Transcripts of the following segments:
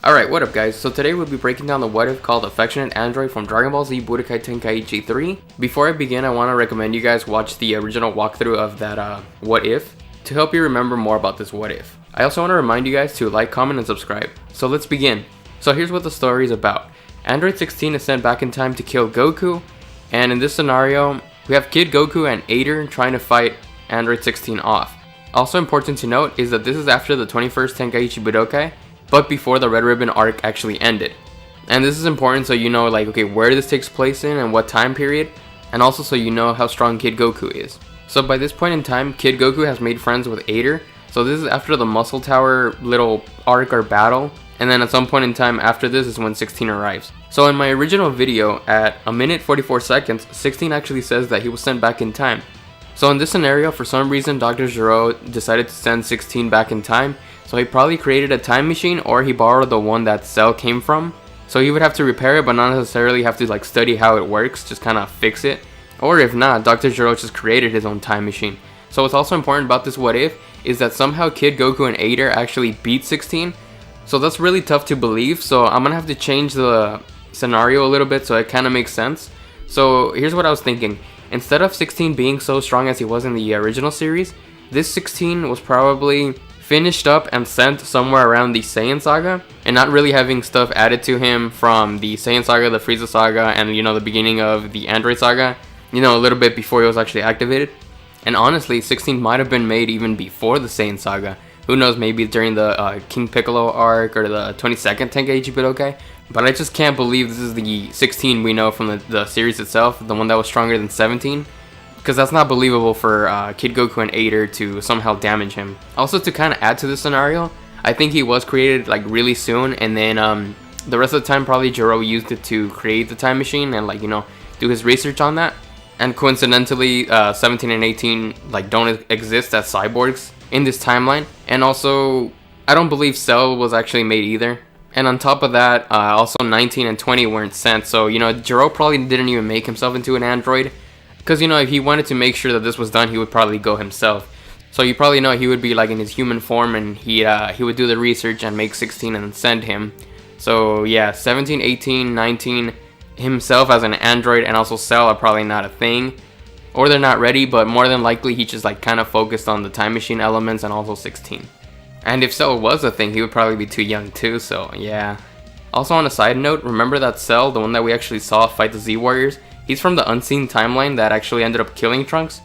Alright, what up guys? So today we'll be breaking down the what if called Affectionate Android from Dragon Ball Z Budokai Tenkaichi 3. Before I begin, I want to recommend you guys watch the original walkthrough of that what if to help you remember more about this what if. I also want to remind you guys to like, comment, and subscribe. So let's begin. So here's what the story is about. Android 16 is sent back in time to kill Goku, and in this scenario, we have Kid Goku and Ader trying to fight Android 16 off. Also important to note is that this is after the 21st Tenkaichi Budokai, but before the Red Ribbon arc actually ended. And this is important so you know like, okay, where this takes place in and what time period, and also so you know how strong Kid Goku is. So by this point in time, Kid Goku has made friends with Ader, so this is after the Muscle Tower little arc or battle, and then at some point in time after this is when 16 arrives. So in my original video, at a minute 44 seconds, 16 actually says that he was sent back in time. So in this scenario, for some reason, Dr. Gero decided to send 16 back in time. So he probably created a time machine, or he borrowed the one that Cell came from. So he would have to repair it, but not necessarily have to like study how it works, just kind of fix it. Or if not, Dr. Gero just created his own time machine. So what's also important about this what if is that somehow Kid Goku and Ader actually beat 16. So that's really tough to believe, so I'm gonna have to change the scenario a little bit so it kind of makes sense. So here's what I was thinking. Instead of 16 being so strong as he was in the original series, this 16 was probably finished up and sent somewhere around the Saiyan Saga, and not really having stuff added to him from the Saiyan Saga, the Frieza Saga, and you know, the beginning of the Android Saga, you know, a little bit before he was actually activated. And honestly, 16 might have been made even before the Saiyan Saga. Who knows, maybe during the King Piccolo arc or the 22nd Tenkaichi Budokai. But I just can't believe this is the 16 we know from the series itself, the one that was stronger than 17. Because that's not believable for Kid Goku and Ader to somehow damage him. Also, to kind of add to this scenario, I think he was created like really soon, and then the rest of the time probably Gero used it to create the time machine and like, you know, do his research on that. And coincidentally, 17 and 18 like don't exist as cyborgs in this timeline. And also, I don't believe Cell was actually made either. And on top of that, also 19 and 20 weren't sent. So, you know, Gero probably didn't even make himself into an android. Because, you know, if he wanted to make sure that this was done, he would probably go himself. So you probably know he would be like in his human form, and he would do the research and make 16 and then send him. So yeah, 17, 18, 19, himself as an android and also Cell are probably not a thing. Or they're not ready, but more than likely he just like kind of focused on the time machine elements and also 16. And if Cell was a thing, he would probably be too young too, so yeah. Also on a side note, remember that Cell, the one that we actually saw fight the Z Warriors? He's from the unseen timeline that actually ended up killing Trunks.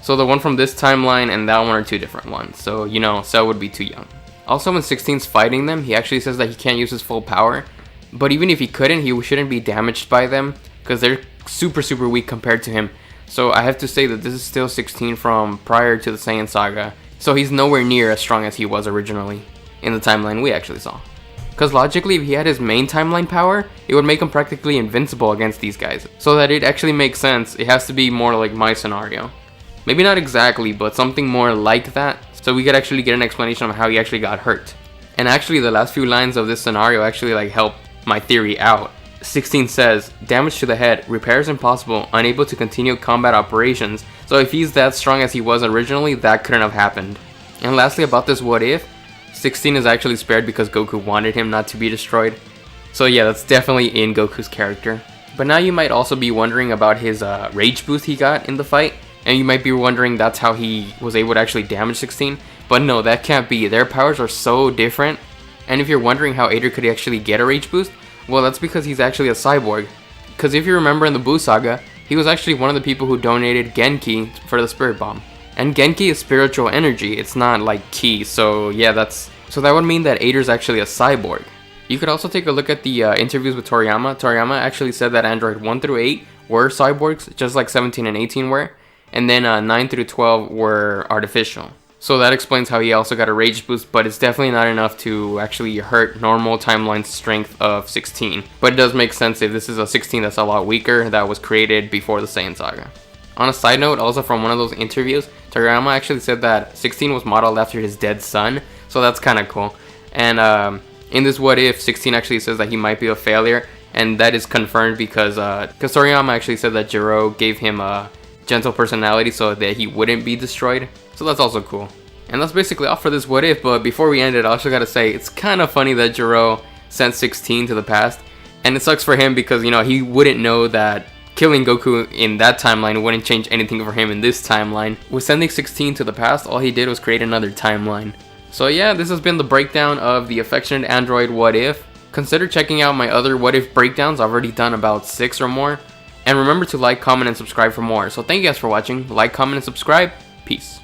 So the one from this timeline and that one are two different ones. So, you know, Cell would be too young. Also, when 16's fighting them, he actually says that he can't use his full power. But even if he couldn't, he shouldn't be damaged by them, because they're super weak compared to him. So I have to say that this is still 16 from prior to the Saiyan Saga. So he's nowhere near as strong as he was originally in the timeline we actually saw. Because logically, if he had his main timeline power, it would make him practically invincible against these guys. So that it actually makes sense, it has to be more like my scenario. Maybe not exactly, but something more like that, so we could actually get an explanation of how he actually got hurt. And actually, the last few lines of this scenario actually like help my theory out. 16 says, damage to the head, repairs impossible, unable to continue combat operations. So if he's that strong as he was originally, that couldn't have happened. And lastly, about this what if, 16 is actually spared because Goku wanted him not to be destroyed. So yeah, that's definitely in Goku's character. But now you might also be wondering about his rage boost he got in the fight. And you might be wondering that's how he was able to actually damage 16. But no, that can't be. Their powers are so different. And if you're wondering how Ader could actually get a rage boost, well, that's because he's actually a cyborg. Because if you remember in the Buu Saga, he was actually one of the people who donated Genki for the Spirit Bomb. And Genki is spiritual energy, it's not like ki, so yeah, so that would mean that Ader's actually a cyborg. You could also take a look at the interviews with Toriyama. Toriyama actually said that Android 1 through 8 were cyborgs, just like 17 and 18 were, and then 9 through 12 were artificial. So that explains how he also got a rage boost, but it's definitely not enough to actually hurt normal timeline strength of 16. But it does make sense if this is a 16 that's a lot weaker, that was created before the Saiyan Saga. On a side note, also from one of those interviews, Toriyama actually said that 16 was modeled after his dead son, so that's kind of cool. And in this what if, 16 actually says that he might be a failure, and that is confirmed because Toriyama actually said that Gero gave him a gentle personality so that he wouldn't be destroyed, so that's also cool. And that's basically all for this what if, but before we end it, I also gotta say, it's kind of funny that Gero sent 16 to the past. And it sucks for him because, you know, he wouldn't know that killing Goku in that timeline wouldn't change anything for him in this timeline. With sending 16 to the past, all he did was create another timeline. So yeah, this has been the breakdown of the Affectionate Android What If. Consider checking out my other What If breakdowns. I've already done about 6 or more. And remember to like, comment, and subscribe for more. So thank you guys for watching. Like, comment, and subscribe. Peace.